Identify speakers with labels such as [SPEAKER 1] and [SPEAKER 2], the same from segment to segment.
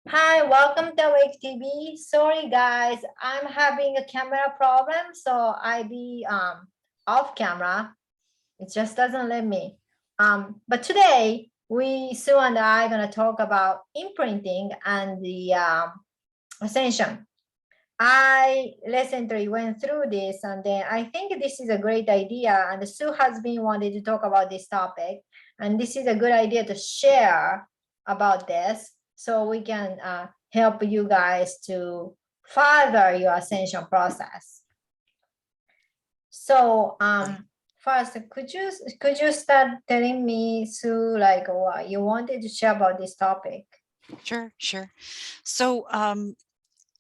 [SPEAKER 1] Hi, welcome to Wake TV. Sorry guys, I'm having a camera problem, so I be off camera. It just doesn't let me. But today Sue and I are gonna talk about imprinting and the ascension. I recently went through this, and then I think this is a great idea. And Sue has been wanting to talk about this topic, and this is a good idea to share about this, so we can help you guys to further your ascension process. So, first, could you start telling me, Sue, like what you wanted to share about this topic?
[SPEAKER 2] Sure. So,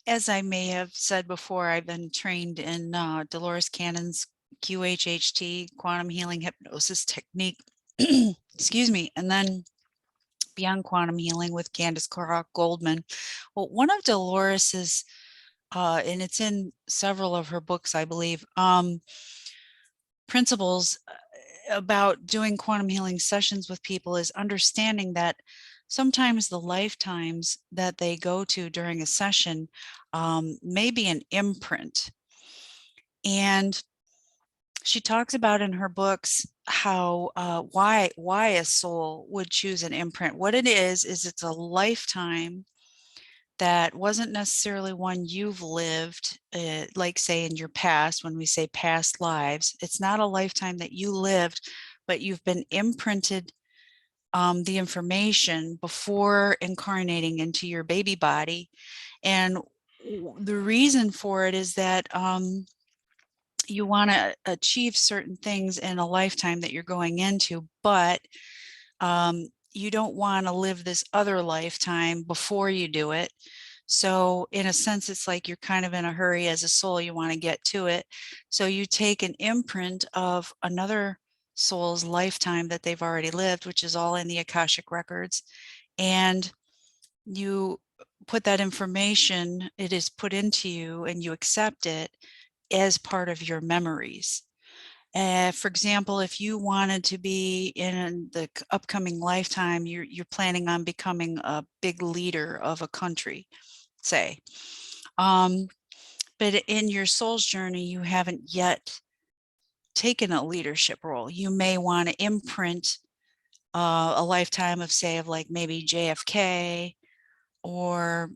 [SPEAKER 2] as I may have said before, I've been trained in Dolores Cannon's QHHT, quantum healing hypnosis technique. Excuse me. And then Beyond Quantum Healing with Candace Goldman. Well, one of Dolores's, and it's in several of her books, I believe, principles about doing quantum healing sessions with people is understanding that sometimes the lifetimes that they go to during a session may be an imprint. And she talks about in her books how why a soul would choose an imprint. What it is it's a lifetime that wasn't necessarily one you've lived, like say in your past. When we say past lives, it's not a lifetime that you lived, but you've been imprinted the information before incarnating into your baby body. And the reason for it is that you want to achieve certain things in a lifetime that you're going into, but you don't want to live this other lifetime before you do it. So in a sense, it's like you're kind of in a hurry as a soul, you want to get to it. So you take an imprint of another soul's lifetime that they've already lived, which is all in the Akashic records, and you put that information, it is put into you, and you accept it as part of your memories. For example, if you wanted to be in the upcoming lifetime, you're planning on becoming a big leader of a country, say. But in your soul's journey, you haven't yet taken a leadership role. You may want to imprint a lifetime of, say, of like maybe JFK or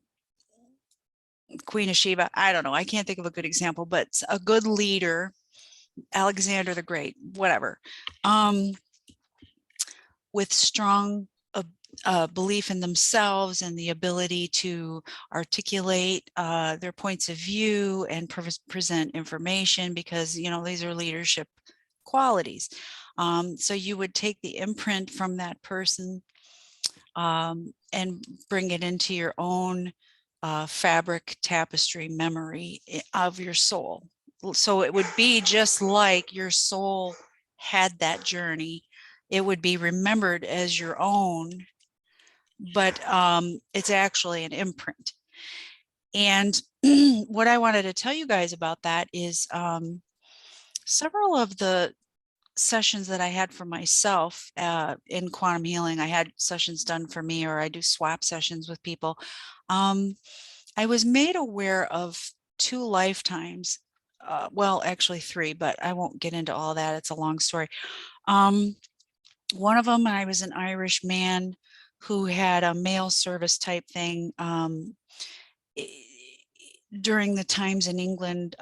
[SPEAKER 2] Queen of Sheba. I don't know. I can't think of a good example, but a good leader, Alexander the Great, whatever, with strong belief in themselves and the ability to articulate their points of view and present information, because, you know, these are leadership qualities. So you would take the imprint from that person and bring it into your own fabric tapestry memory of your soul. So it would be just like your soul had that journey. It would be remembered as your own, but it's actually an imprint. And what I wanted to tell you guys about that is several of the sessions that I had for myself in quantum healing, I had sessions done for me, or I do swap sessions with people. I was made aware of 2 lifetimes, well, actually 3, but I won't get into all that. It's a long story. One of them, I was an Irish man who had a mail service type thing during the times in England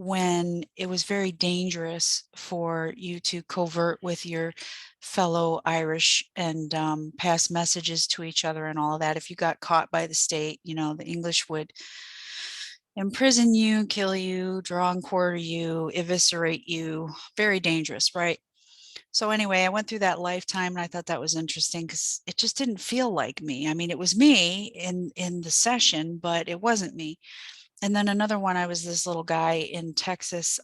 [SPEAKER 2] when it was very dangerous for you to covert with your fellow Irish and pass messages to each other and all of that. If you got caught by the state, you know, the English would imprison you, kill you, draw and quarter you, eviscerate you. Very dangerous, right? So anyway, I went through that lifetime, and I thought that was interesting because it just didn't feel like me. I mean, it was me in the session, but it wasn't me. And then another one, I was this little guy in Texas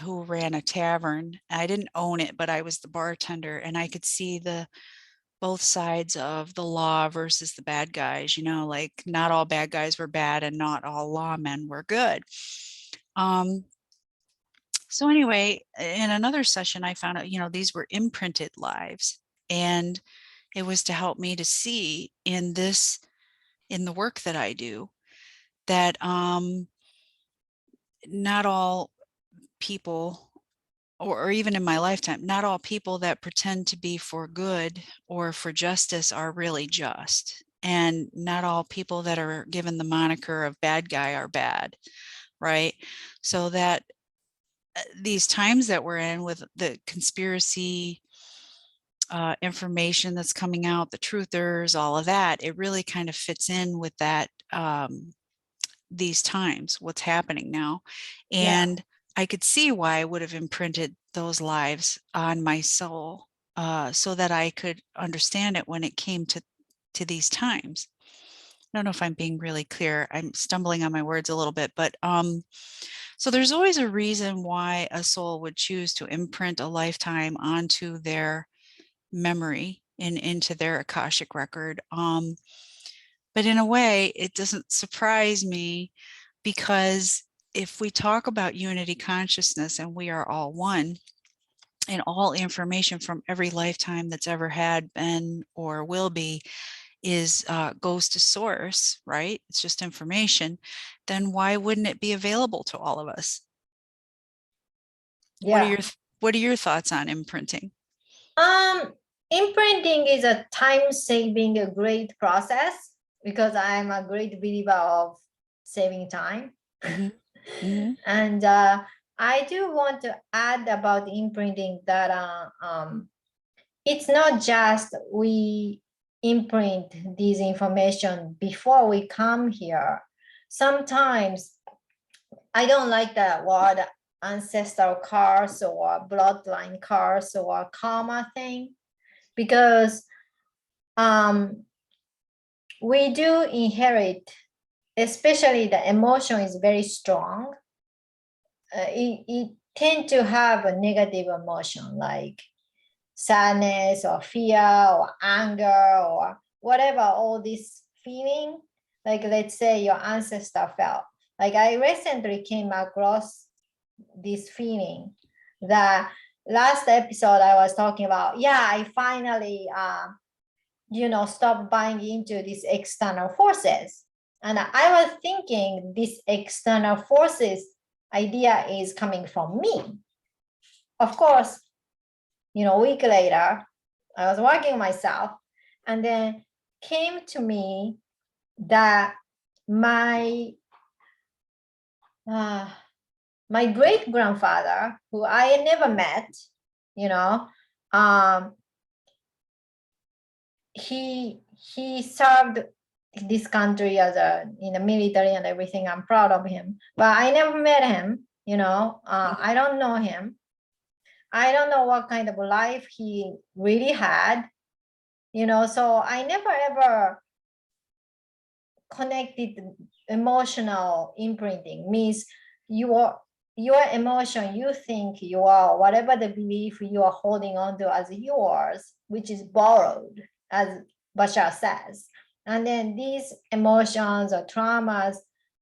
[SPEAKER 2] who ran a tavern. I didn't own it, but I was the bartender, and I could see both sides of the law versus the bad guys. You know, like not all bad guys were bad, and not all lawmen were good. So anyway, in another session, I found out, you know, these were imprinted lives, and it was to help me to see in this in the work that I do, that not all people, or even in my lifetime, not all people that pretend to be for good or for justice are really just. And not all people that are given the moniker of bad guy are bad, right? So that these times that we're in with the conspiracy information that's coming out, the truthers, all of that, it really kind of fits in with that, these times, what's happening now.
[SPEAKER 1] Yeah.
[SPEAKER 2] And I could see why I would have imprinted those lives on my soul, so that I could understand it when it came to these times. I don't know if I'm being really clear. I'm stumbling on my words a little bit, but so there's always a reason why a soul would choose to imprint a lifetime onto their memory and into their Akashic record. But in a way, it doesn't surprise me, because if we talk about unity consciousness and we are all one, and all information from every lifetime that's ever had, been, or will be is goes to source, right? It's just information. Then why wouldn't it be available to all of us? What are
[SPEAKER 1] Yeah.
[SPEAKER 2] your thoughts on imprinting?
[SPEAKER 1] Um, Imprinting is a time-saving, a great process because I'm a great believer of saving time.
[SPEAKER 2] Mm-hmm. Mm-hmm.
[SPEAKER 1] And I do want to add about imprinting that it's not just we imprint this information before we come here. Sometimes I don't like the word ancestral curse or bloodline curse or karma thing, because we do inherit, especially the emotion is very strong. It tend to have a negative emotion like sadness or fear or anger or whatever, all this feeling. Like let's say your ancestor felt. Like I recently came across this feeling that last episode I was talking about. Yeah, I finally stop buying into these external forces. And I was thinking this external forces idea is coming from me. Of course, a week later, I was working myself, and then came to me that my my great grandfather, who I never met, um, he served this country as in the military and everything. I'm proud of him, but I never met him. I don't know him. I don't know what kind of life he really had. So I never ever connected emotional imprinting. Means your your emotion, you think you are whatever the belief you are holding on to as yours, which is borrowed, as Bashar says. And then these emotions or traumas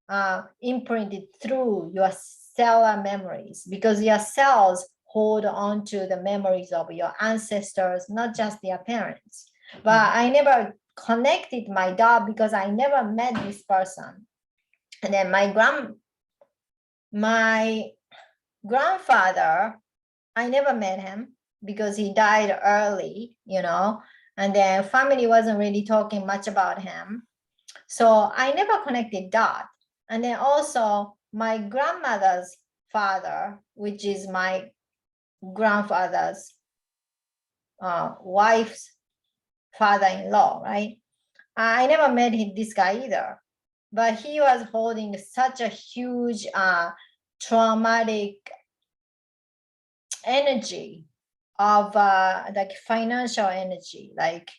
[SPEAKER 1] are imprinted through your cellular memories, because your cells hold on to the memories of your ancestors, not just their parents. But I never connected my dog because I never met this person. And then my grandfather, I never met him because he died early, and then family wasn't really talking much about him. So I never connected that. And then also my grandmother's father, which is my grandfather's wife's father-in-law, right? I never met this guy either, but he was holding such a huge traumatic energy of like financial energy, like,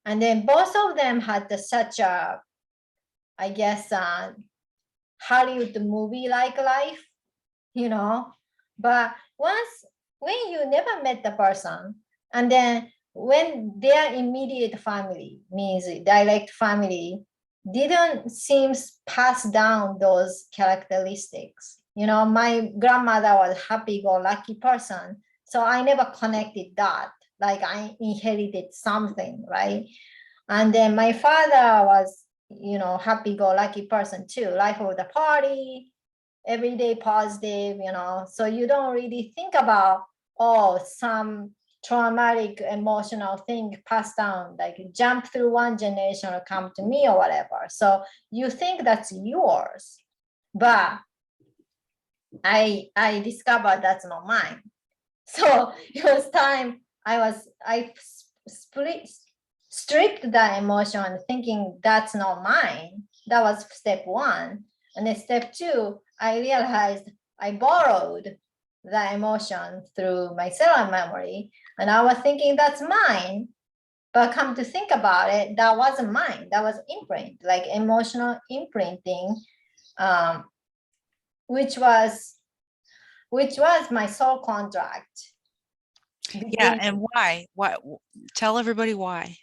[SPEAKER 1] and then both of them had such a, I guess, Hollywood movie like life, but when you never met the person, and then when their immediate family, means direct family, didn't seem pass down those characteristics. My grandmother was happy-go-lucky person, so I never connected that, like I inherited something, right? And then my father was happy-go-lucky person too, life of the party, every day positive, so you don't really think about, some traumatic emotional thing passed down, like jump through one generation or come to me or whatever. So you think that's yours, but I discovered that's not mine. So it was time I stripped that emotion, thinking that's not mine. That was step one. And then step two, I realized I borrowed the emotion through my cellular memory, and I was thinking that's mine. But come to think about it, that wasn't mine. That was imprint, like emotional imprinting, which was my soul contract.
[SPEAKER 2] Yeah, and why? Why? Tell everybody why.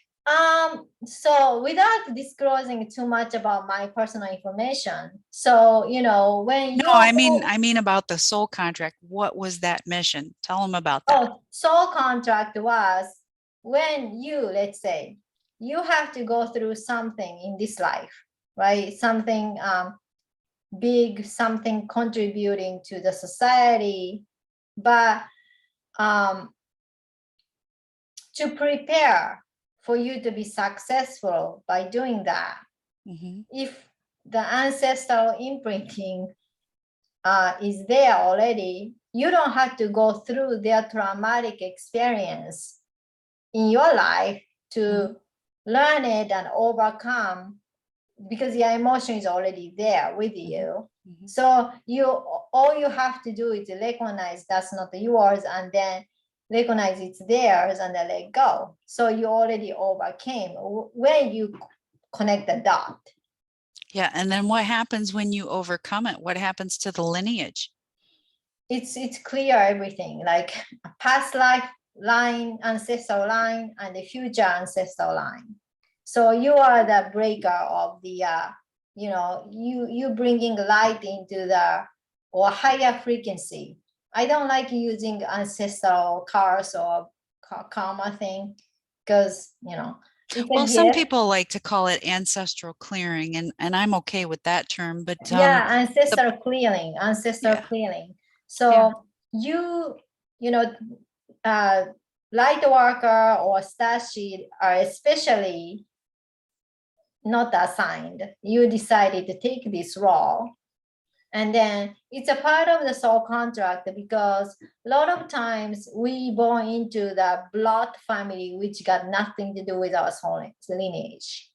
[SPEAKER 1] So without disclosing too much about my personal information, so when
[SPEAKER 2] No, I mean about the soul contract. What was that mission? Tell them about that.
[SPEAKER 1] Soul contract was when let's say, you have to go through something in this life, right? Something big, something contributing to the society, but to prepare for you to be successful by doing that, if the ancestral imprinting is there already, you don't have to go through their traumatic experience in your life to learn it and overcome, because your emotion is already there with you. So all you have to do is recognize that's not yours, and then recognize it's theirs, and then let go. So you already overcame when you connect the dot.
[SPEAKER 2] Yeah, and then what happens when you overcome it? What happens to the lineage?
[SPEAKER 1] It's clear everything, like a past life line, ancestral line, and the future ancestral line. So you are the breaker of the you bringing light into the or higher frequency. I don't like using ancestral curse or karma thing, because
[SPEAKER 2] Well, some people like to call it ancestral clearing, and I'm okay with that term, but
[SPEAKER 1] yeah, ancestral clearing. So light worker or star sheet are especially not assigned. You decided to take this role. And then it's a part of the soul contract, because a lot of times we born into the blood family, which got nothing to do with our soul lineage.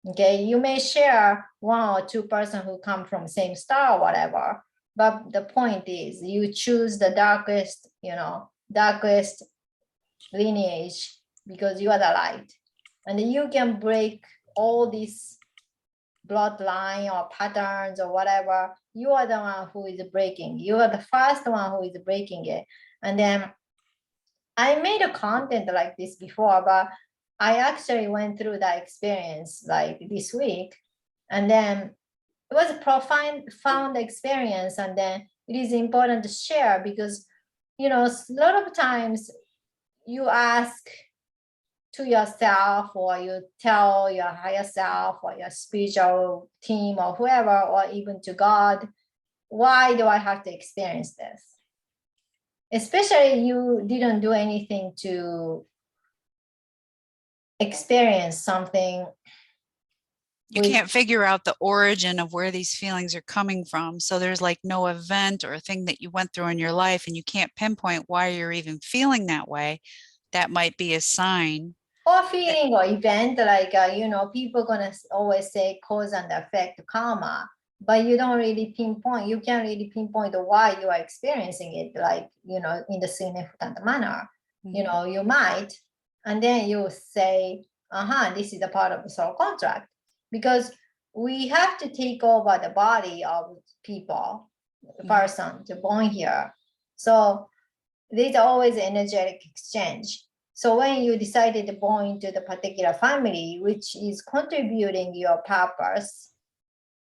[SPEAKER 1] Okay, you may share one or two person who come from same star or whatever, but the point is you choose the darkest lineage, because you are the light, and you can break all these bloodline or patterns or whatever. You are the one who is breaking. You are the first one who is breaking it. And then I made a content like this before, but I actually went through that experience like this week, and then it was a profound experience. And then it is important to share, because a lot of times you ask to yourself, or you tell your higher self or your spiritual team or whoever, or even to God, why do I have to experience this? Especially you didn't do anything to experience something.
[SPEAKER 2] You can't figure out the origin of where these feelings are coming from. So there's like no event or thing that you went through in your life, and you can't pinpoint why you're even feeling that way. That might be a sign.
[SPEAKER 1] Or feeling or event, like, people gonna always say cause and effect karma, but you don't really pinpoint, you can't really pinpoint why you are experiencing it, like, in the significant manner. You might, and then you say, this is a part of the soul contract, because we have to take over the body of people, the person to born here. So there's always energetic exchange. So when you decided to born into the particular family, which is contributing your purpose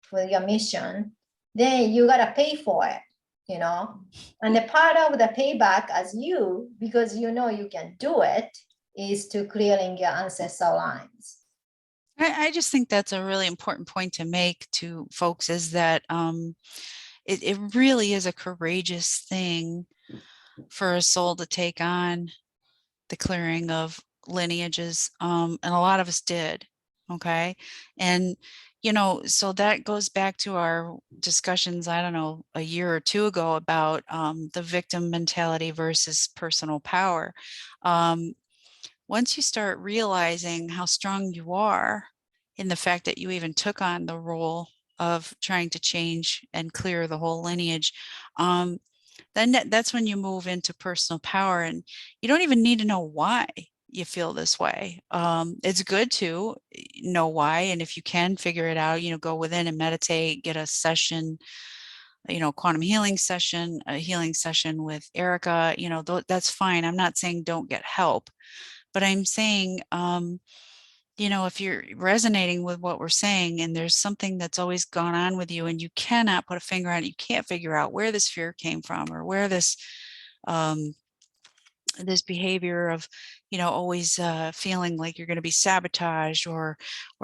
[SPEAKER 1] for your mission, then you gotta pay for it, And the part of the payback as you, because you can do it, is to clearing your ancestral lines.
[SPEAKER 2] I just think that's a really important point to make to folks, is that it really is a courageous thing for a soul to take on the clearing of lineages. And a lot of us did. Okay. And, so that goes back to our discussions, I don't know, a year or two ago about the victim mentality versus personal power. Um, Once you start realizing how strong you are in the fact that you even took on the role of trying to change and clear the whole lineage, then that's when you move into personal power, and you don't even need to know why you feel this way. It's good to know why, and if you can figure it out, go within and meditate, get a session, quantum healing session, a healing session with Erica, that's fine. I'm not saying don't get help, but I'm saying, if you're resonating with what we're saying and there's something that's always gone on with you and you cannot put a finger on it, you can't figure out where this fear came from, or where um, this behavior of, always feeling like you're going to be sabotaged, or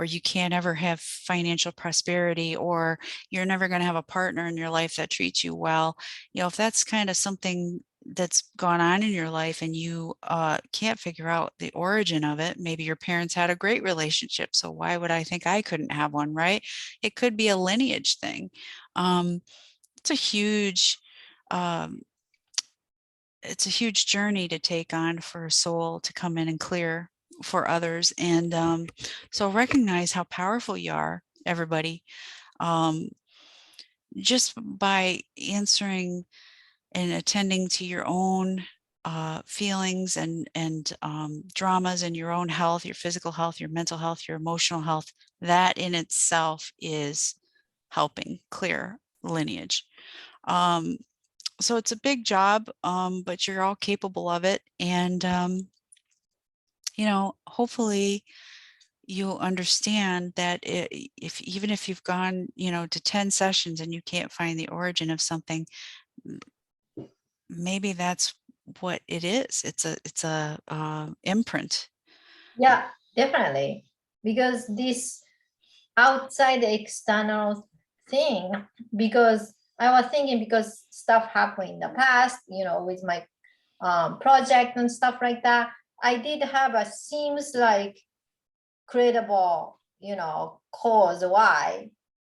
[SPEAKER 2] you can't ever have financial prosperity, or you're never going to have a partner in your life that treats you well. If that's kind of something that's gone on in your life and you can't figure out the origin of it, maybe your parents had a great relationship, so why would I think I couldn't have one, right? It could be a lineage thing. It's a huge um, it's a huge journey to take on for a soul to come in and clear for others. And so recognize how powerful you are, everybody. Um, just by answering and attending to your own feelings and dramas in your own health, your physical health, your mental health, your emotional health, that in itself is helping clear lineage. Um, so it's a big job, but you're all capable of it. And, hopefully you'll understand that if even if you've gone, to 10 sessions and you can't find the origin of something, maybe that's what it is. It's a imprint.
[SPEAKER 1] Yeah, definitely. Because this outside the external thing, because I was thinking, because stuff happened in the past, with my project and stuff like that, I did have a seems like credible, cause why,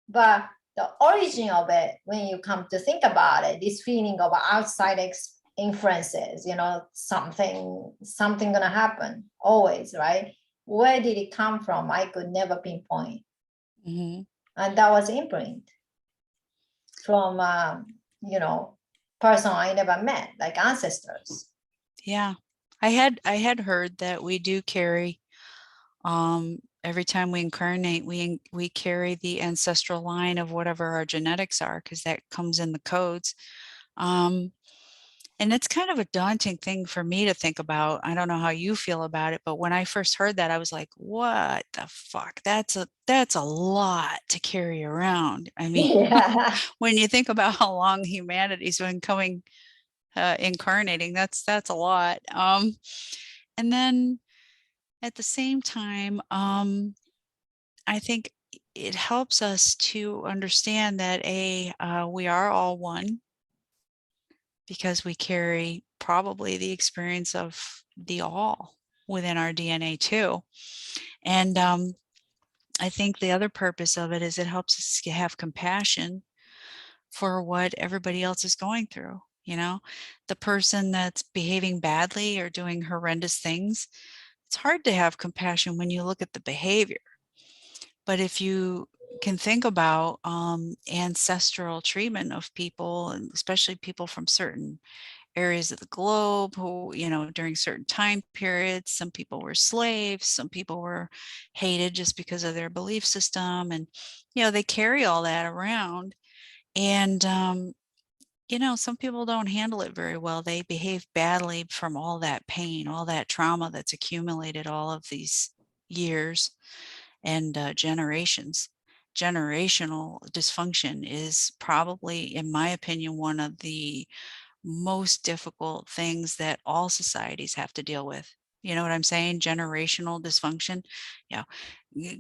[SPEAKER 1] but the origin of it, when you come to think about it, this feeling of outside influences, something gonna happen always, right? Where did it come from? I could never pinpoint.
[SPEAKER 2] Mm-hmm.
[SPEAKER 1] And that was imprint from person I never met, like ancestors.
[SPEAKER 2] Yeah. I had heard that we do carry, every time we incarnate, we carry the ancestral line of whatever our genetics are, because that comes in the codes. Um, and it's kind of a daunting thing for me to think about. I don't know how you feel about it, but when I first heard that, I was like, what the fuck? That's a lot to carry around. I mean,
[SPEAKER 1] Yeah.
[SPEAKER 2] when you think about how long humanity's been coming, incarnating, that's a lot. And then at the same time, I think it helps us to understand that we are all one, because we carry probably the experience of the all within our DNA too. And I think the other purpose of it is it helps us to have compassion for what everybody else is going through. The person that's behaving badly or doing horrendous things, it's hard to have compassion when you look at the behavior. But if you can think about ancestral treatment of people, and especially people from certain areas of the globe who, during certain time periods, some people were slaves, some people were hated just because of their belief system. And, they carry all that around. And, some people don't handle it very well. They behave badly from all that pain, all that trauma that's accumulated all of these years and generations. Generational dysfunction is probably, in my opinion, one of the most difficult things that all societies have to deal with, You know what I'm saying? Generational dysfunction. You know,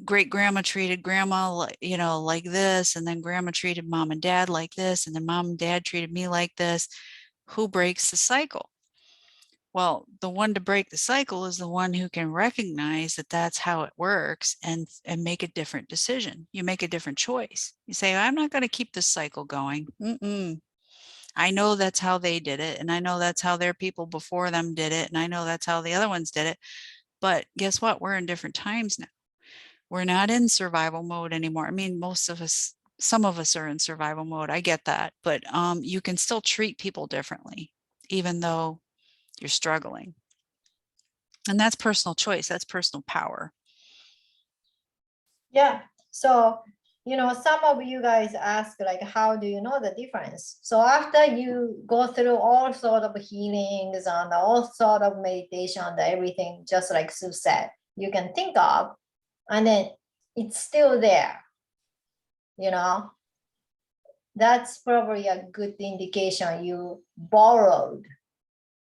[SPEAKER 2] great grandma treated grandma, you know, like this, and then grandma treated mom and dad like this, and then mom and dad treated me like this. Who breaks the cycle? Well, the one to break the cycle is the one who can recognize that that's how it works and make a different decision. You make a different choice. You say, I'm not going to keep this cycle going. I know that's how they did it. And I know that's how their people before them did it. And I know that's how the other ones did it. But guess what? We're in different times now. We're not in survival mode anymore. I mean, most of us, some of us are in survival mode. I get that. But you can still treat people differently, even though you're struggling. And that's personal choice. That's personal power.
[SPEAKER 1] Yeah. So, you know, some of you guys ask, like, how do you know the difference? So after you go through all sort of healings and all sort of meditation and everything, just like Sue said, you can think of, and then it's still there, you know, that's probably a good indication you borrowed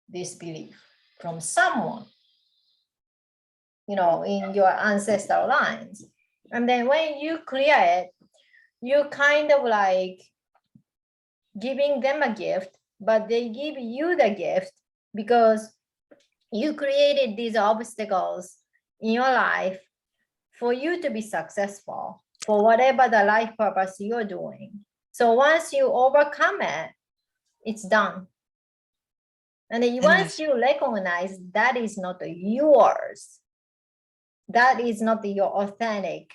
[SPEAKER 1] this belief from someone, you know, in your ancestral lines. And then when you clear it, you kind of like giving them a gift, but they give you the gift because you created these obstacles in your life for you to be successful for whatever the life purpose you're doing. So once you overcome it, it's done. And then once you recognize that is not yours, that is not your authentic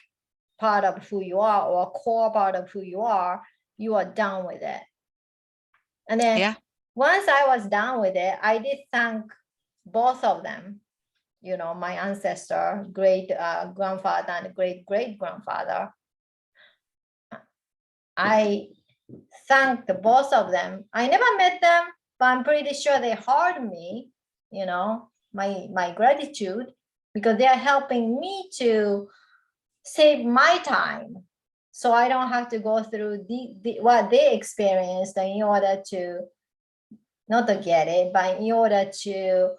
[SPEAKER 1] part of who you are or core part of who you are done with it. And then once I was done with it, I did thank both of them, you know, my ancestor, great grandfather and great great grandfather. I thanked both of them. I never met them, but I'm pretty sure they heard me, you know, my gratitude, because they are helping me to save my time, so I don't have to go through what they experienced in order to not to get it, but in order to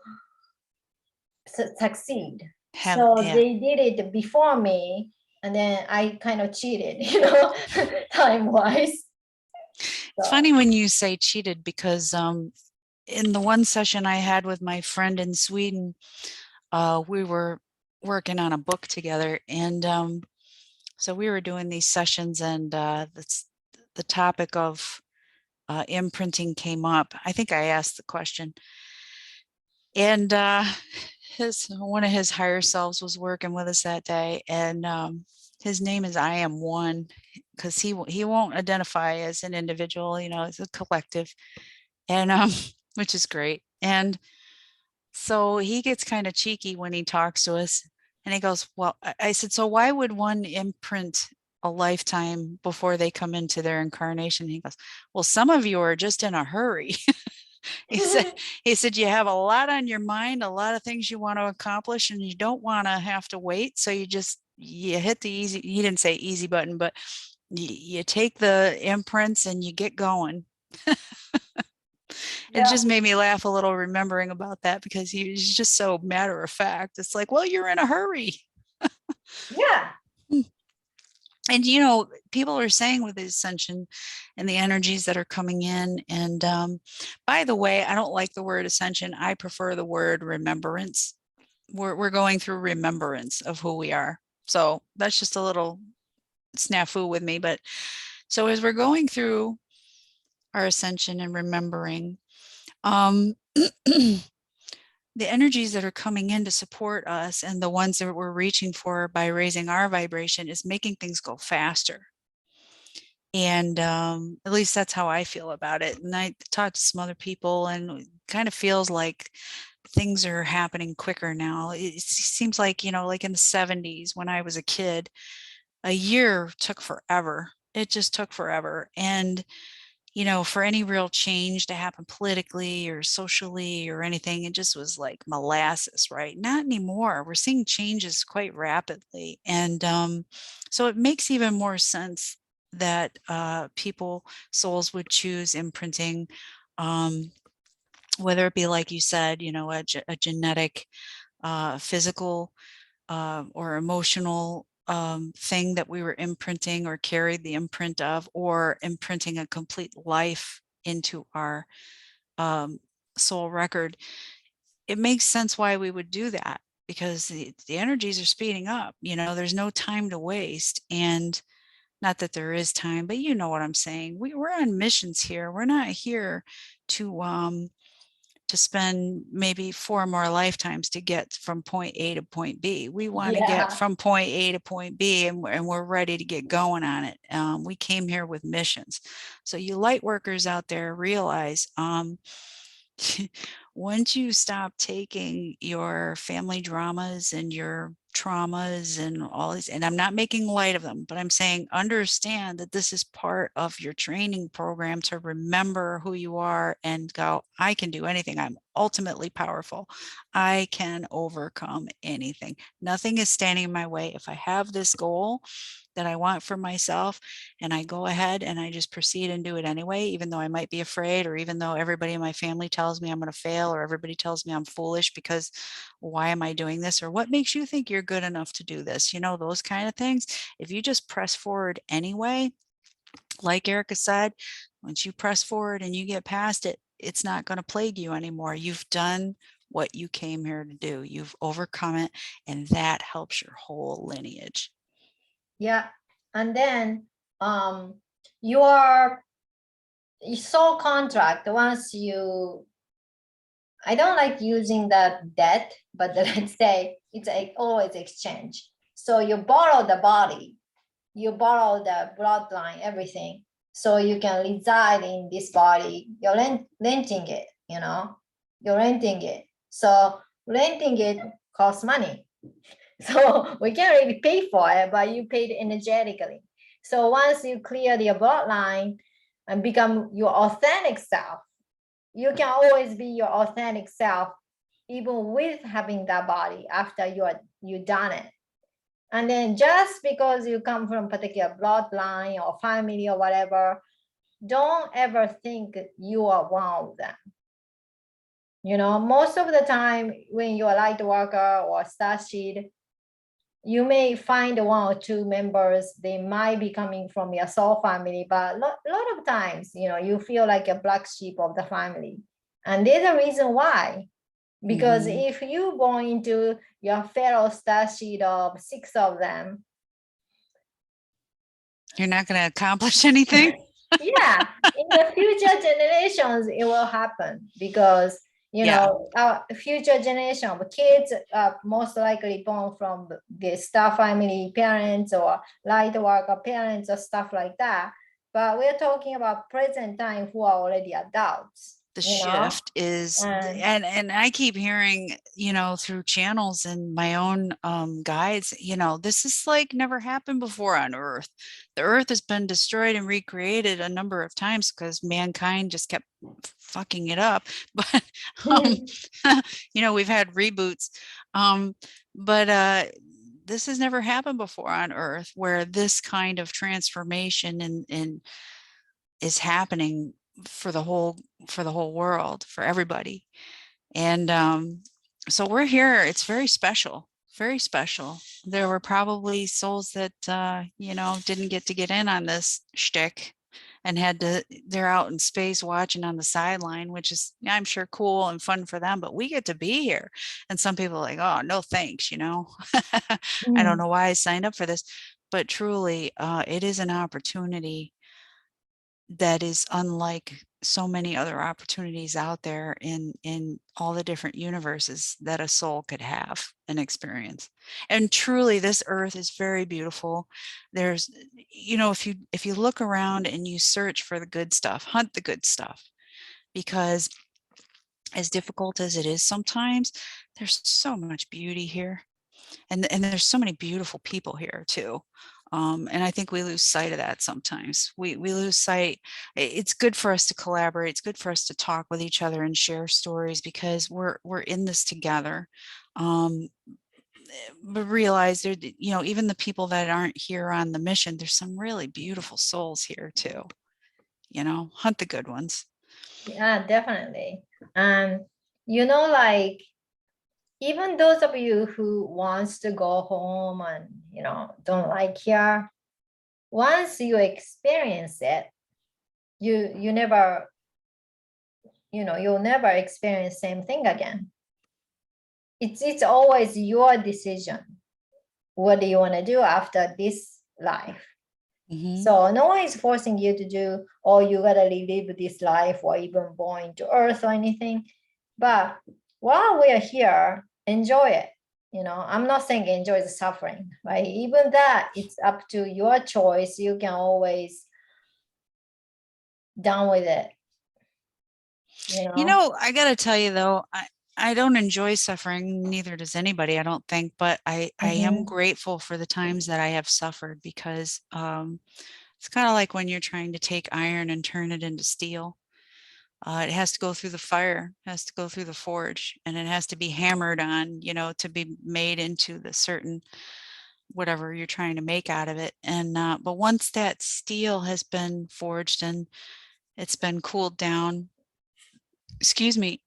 [SPEAKER 1] succeed. They did it before me, and then I kind of cheated, you know, time-wise.
[SPEAKER 2] It's funny when you say cheated, because in the one session I had with my friend in Sweden, we were working on a book together, and so we were doing these sessions, and the topic of imprinting came up. I think I asked the question, and one of his higher selves was working with us that day, and his name is I Am One, because he won't identify as an individual, you know, it's a collective, and which is great. And so he gets kind of cheeky when he talks to us, and he goes, well, I said, so why would one imprint a lifetime before they come into their incarnation? He goes, well, some of you are just in a hurry. he said, you have a lot on your mind, a lot of things you want to accomplish, and you don't want to have to wait. So you hit the easy, he didn't say easy button, but you take the imprints and you get going. It just made me laugh a little remembering about that, because he was just so matter of fact. It's like, well, you're in a hurry.
[SPEAKER 1] Yeah.
[SPEAKER 2] And, you know, people are saying with the ascension and the energies that are coming in. And by the way, I don't like the word ascension. I prefer the word remembrance. We're going through remembrance of who we are. So that's just a little snafu with me. But so as we're going through our ascension and remembering, the energies that are coming in to support us and the ones that we're reaching for by raising our vibration is making things go faster. And at least that's how I feel about it. And I talked to some other people, and it kind of feels like things are happening quicker now. It seems like, you know, like in the 70s when I was a kid, a year took forever. It just took forever. And you know, for any real change to happen politically or socially or anything, it just was like molasses, right? Not anymore. We're seeing changes quite rapidly. And so it makes even more sense that souls would choose imprinting, whether it be, like you said, you know, a genetic physical or emotional thing that we were imprinting or carried the imprint of, or imprinting a complete life into our soul record. It makes sense why we would do that, because the energies are speeding up. You know, there's no time to waste. And not that there is time, but you know what I'm saying. We're on missions here. We're not here to spend maybe 4 more lifetimes to get from point A to point B. We want to get
[SPEAKER 1] Yeah.
[SPEAKER 2] from point A to point B, and we're ready to get going on it. We came here with missions. So you light workers out there, realize once you stop taking your family dramas and your traumas and all these, and I'm not making light of them, but I'm saying understand that this is part of your training program to remember who you are and go, I can do anything. I'm ultimately powerful. I can overcome anything. Nothing is standing in my way. If I have this goal that I want for myself, and I go ahead and I just proceed and do it anyway, even though I might be afraid, or even though everybody in my family tells me I'm going to fail, or everybody tells me I'm foolish because why am I doing this? Or what makes you think you're good enough to do this? You know, those kind of things. If you just press forward anyway, like Erica said, once you press forward and you get past it, it's not going to plague you anymore. You've done what you came here to do. You've overcome it, and that helps your whole lineage.
[SPEAKER 1] Yeah. And then your soul contract, once you, I don't like using that debt, but let's say it's always exchange. So you borrow the body, you borrow the bloodline, everything. So you can reside in this body. You're renting it, you know, you're renting it. So renting it costs money. So we can't really pay for it, but you paid energetically. So once you clear your bloodline and become your authentic self, you can always be your authentic self, even with having that body after you done it. And then just because you come from a particular bloodline or family or whatever, don't ever think you are one of them. You know, most of the time when you're a light worker or starseed, you may find one or two members, they might be coming from your soul family, but a lot of times, you know, you feel like a black sheep of the family. And there's a reason why. Because if you go into your fellow starseed of 6 of them,
[SPEAKER 2] you're not going to accomplish anything.
[SPEAKER 1] yeah, in the future generations, it will happen because, you know, our future generation of kids are most likely born from the star family parents or light worker parents or stuff like that. But we're talking about present time who are already adults.
[SPEAKER 2] The
[SPEAKER 1] You know,
[SPEAKER 2] shift is,
[SPEAKER 1] and
[SPEAKER 2] and I keep hearing, you know, through channels and my own guides, you know, this is like never happened before on Earth. The Earth has been destroyed and recreated a number of times because mankind just kept fucking it up. But you know, we've had reboots. But this has never happened before on Earth, where this kind of transformation and is happening for the whole world, for everybody. And so we're here. It's very special, very special. There were probably souls that you know, didn't get in on this shtick and they're out in space watching on the sideline, which is, I'm sure, cool and fun for them, but we get to be here. And some people are like, oh, no thanks, you know. I don't know why I signed up for this, but truly it is an opportunity that is unlike so many other opportunities out there in all the different universes that a soul could have an experience. And truly, this earth is very beautiful. There's, you know, if you look around and you search for the good stuff, hunt the good stuff, because as difficult as it is sometimes, there's so much beauty here, and there's so many beautiful people here too. And I think we lose sight of that sometimes. We lose sight. It's good for us to collaborate. It's good for us to talk with each other and share stories, because we're in this together. But realize there, you know, even the people that aren't here on the mission, there's some really beautiful souls here too. You know, hunt the good ones.
[SPEAKER 1] yeah, definitely. And you know, like even those of you who wants to go home and, don't like here, once you experience it, you never, you'll never experience same thing again. It's always your decision. What do you want to do after this life?
[SPEAKER 2] Mhm.
[SPEAKER 1] So no one is forcing you to do, oh, you gotta live this life or even born to earth or anything. But while we are here, enjoy it. I'm not saying enjoy the suffering, right? Even that, it's up to your choice. You can always done with it.
[SPEAKER 2] I got to tell you though, I don't enjoy suffering, neither does anybody, I don't think, but I am
[SPEAKER 1] Mhm.
[SPEAKER 2] grateful for the times that I have suffered because it's kind of like when you're trying to take iron and turn it into steel. It has to go through the fire, has to go through the forge, and it has to be hammered on, to be made into the certain whatever you're trying to make out of it. And but once that steel has been forged and it's been cooled down, excuse me,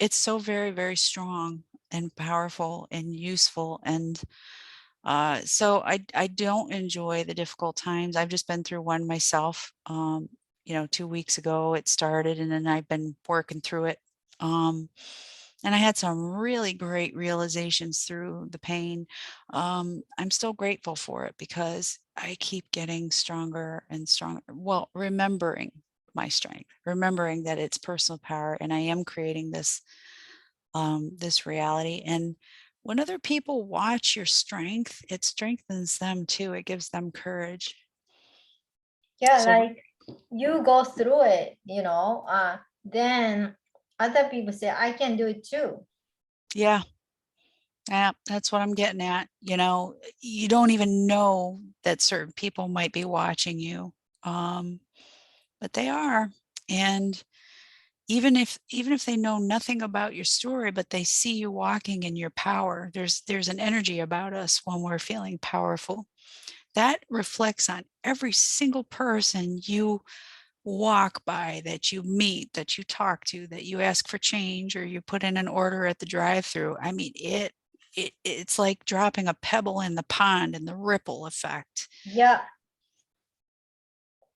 [SPEAKER 2] it's so very, very strong and powerful and useful. And so I don't enjoy the difficult times. I've just been through one myself. 2 weeks ago it started, and then I've been working through it. Um, and I had some really great realizations through the pain. I'm still grateful for it because I keep getting stronger and stronger. Well, remembering my strength, remembering that it's personal power, and I am creating this reality. And when other people watch your strength, it strengthens them too. It gives them courage.
[SPEAKER 1] Yeah,
[SPEAKER 2] So
[SPEAKER 1] like you go through it, then other people say, I can do it too.
[SPEAKER 2] yeah, yeah, that's what I'm getting at. You don't even know that certain people might be watching you. Um, but they are. And even if they know nothing about your story, but they see you walking in your power, there's an energy about us when we're feeling powerful that reflects on every single person you walk by, that you meet, that you talk to, that you ask for change or you put in an order at the drive-through. I mean, it's like dropping a pebble in the pond and the ripple effect.
[SPEAKER 1] Yeah,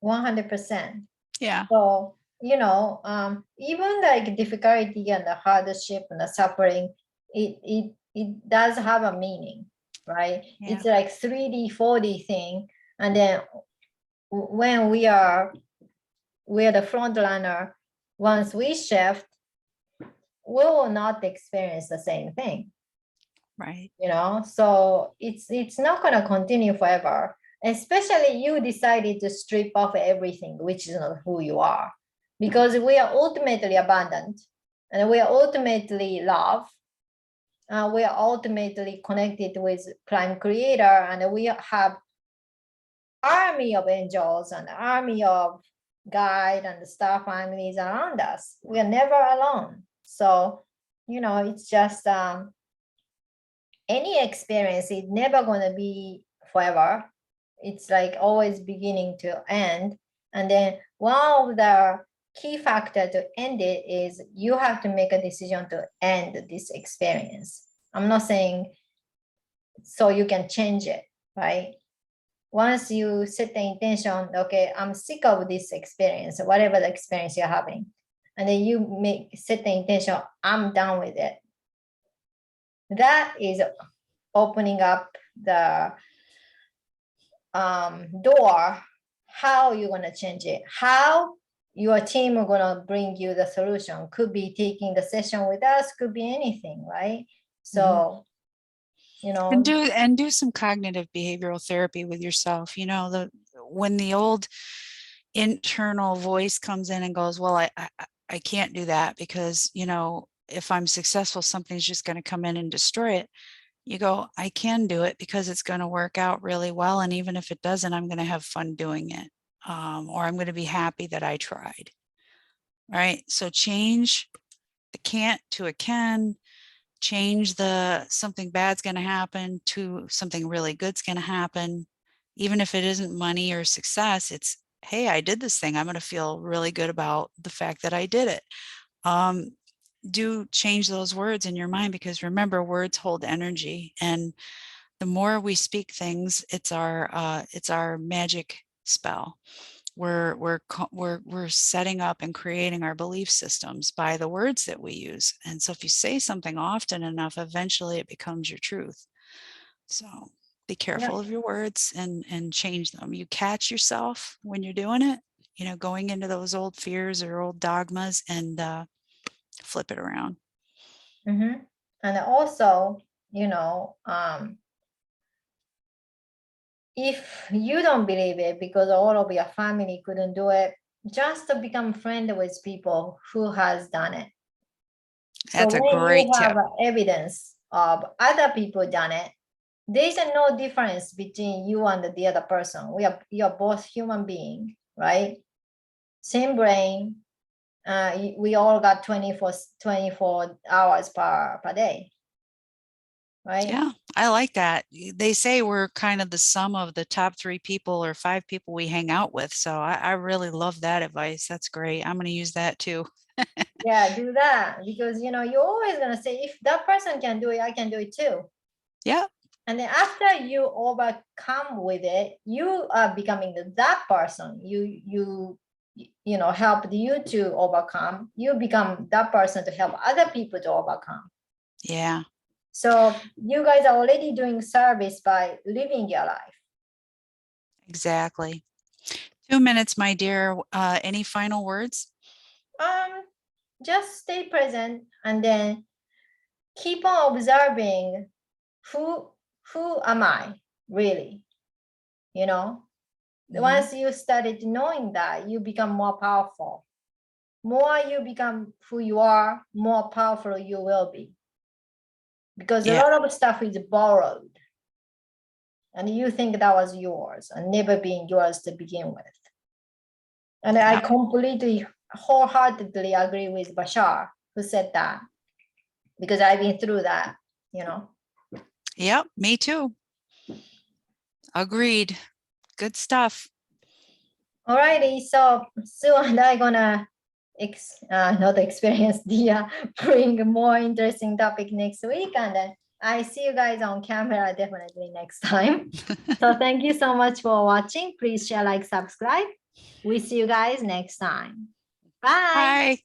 [SPEAKER 1] 100%.
[SPEAKER 2] Yeah.
[SPEAKER 1] So, even like difficulty and the hardship and the suffering, it does have a meaning, right?
[SPEAKER 2] Yeah.
[SPEAKER 1] It's like 3D, 4D thing. And then when we're the front runner, once we shift, we will not experience the same thing.
[SPEAKER 2] Right.
[SPEAKER 1] So it's not going to continue forever, especially you decided to strip off everything which is not who you are, because we are ultimately abundant and we are ultimately love. We are ultimately connected with prime creator, and we have army of angels and army of guide and star families around us. We are never alone. So it's just any experience is never going to be forever. It's like always beginning to end. And then one of the key factor to end it is you have to make a decision to end this experience. I'm not saying so you can change it, right? Once you set the intention, okay, I'm sick of this experience, whatever the experience you're having, and then you set the intention, I'm done with it. That is opening up the door. How you're going to change it, how your team are going to bring you the solution, could be taking the session with us, could be anything, right?
[SPEAKER 2] Mhm.
[SPEAKER 1] So
[SPEAKER 2] And do some cognitive behavioral therapy with yourself. When the old internal voice comes in and goes, well, I can't do that because, if I'm successful, something's just going to come in and destroy it. You go, I can do it because it's going to work out really well. And even if it doesn't, I'm going to have fun doing it. Or I'm going to be happy that I tried. Right. So change the can't to a can, change the something bad's going to happen to something really good's going to happen. Even if it isn't money or success, it's, hey, I did this thing. I'm going to feel really good about the fact that I did it. Um, do change those words in your mind, because remember, words hold energy, and the more we speak things, it's our magic spell. We're setting up and creating our belief systems by the words that we use. And so if you say something often enough, eventually it becomes your truth. So be
[SPEAKER 1] Yeah.
[SPEAKER 2] careful of your words and change them. You catch yourself when you're doing it, going into those old fears or old dogmas, and flip it around.
[SPEAKER 1] Mm-hmm. And also, if you don't believe it because all of your family couldn't do it, just to become friend with people who has done it. So
[SPEAKER 2] That's a
[SPEAKER 1] when you
[SPEAKER 2] great
[SPEAKER 1] have
[SPEAKER 2] tip.
[SPEAKER 1] evidence of other people done it, there's no difference between you and the other person. You're both human being, right? Same brain. We all got 24 hours per day, right?
[SPEAKER 2] Yeah, I like that. They say we're kind of the sum of the top 3 people or 5 people we hang out with. So I really love that advice. That's great. I'm going to use that too.
[SPEAKER 1] Yeah, do that, because you're always gonna say, if that person can do it, I can do it too.
[SPEAKER 2] Yeah.
[SPEAKER 1] And then after you overcome with it, you are becoming that person. Helped you to overcome. You become that person to help other people to overcome.
[SPEAKER 2] Yeah.
[SPEAKER 1] So you guys are already doing service by living your life.
[SPEAKER 2] Exactly. 2 minutes, my dear. Any final words?
[SPEAKER 1] Just stay present, and then keep on observing who am I really, once you started knowing that, you become more powerful. More you become who you are, more powerful you will be, because a
[SPEAKER 2] Yeah.
[SPEAKER 1] lot of stuff is borrowed and you think that was yours and never being yours to begin with. And I
[SPEAKER 2] Yeah.
[SPEAKER 1] completely wholeheartedly agree with Bashar, who said that, because I've been through that.
[SPEAKER 2] Yep. Me too. Agreed. Good stuff.
[SPEAKER 1] Alrighty, so Sue and I gonna not experience the bring more interesting topic next week, and then I see you guys on camera definitely next time. So thank you so much for watching. Please share, like, subscribe. We see you guys next time. Bye.
[SPEAKER 2] Bye.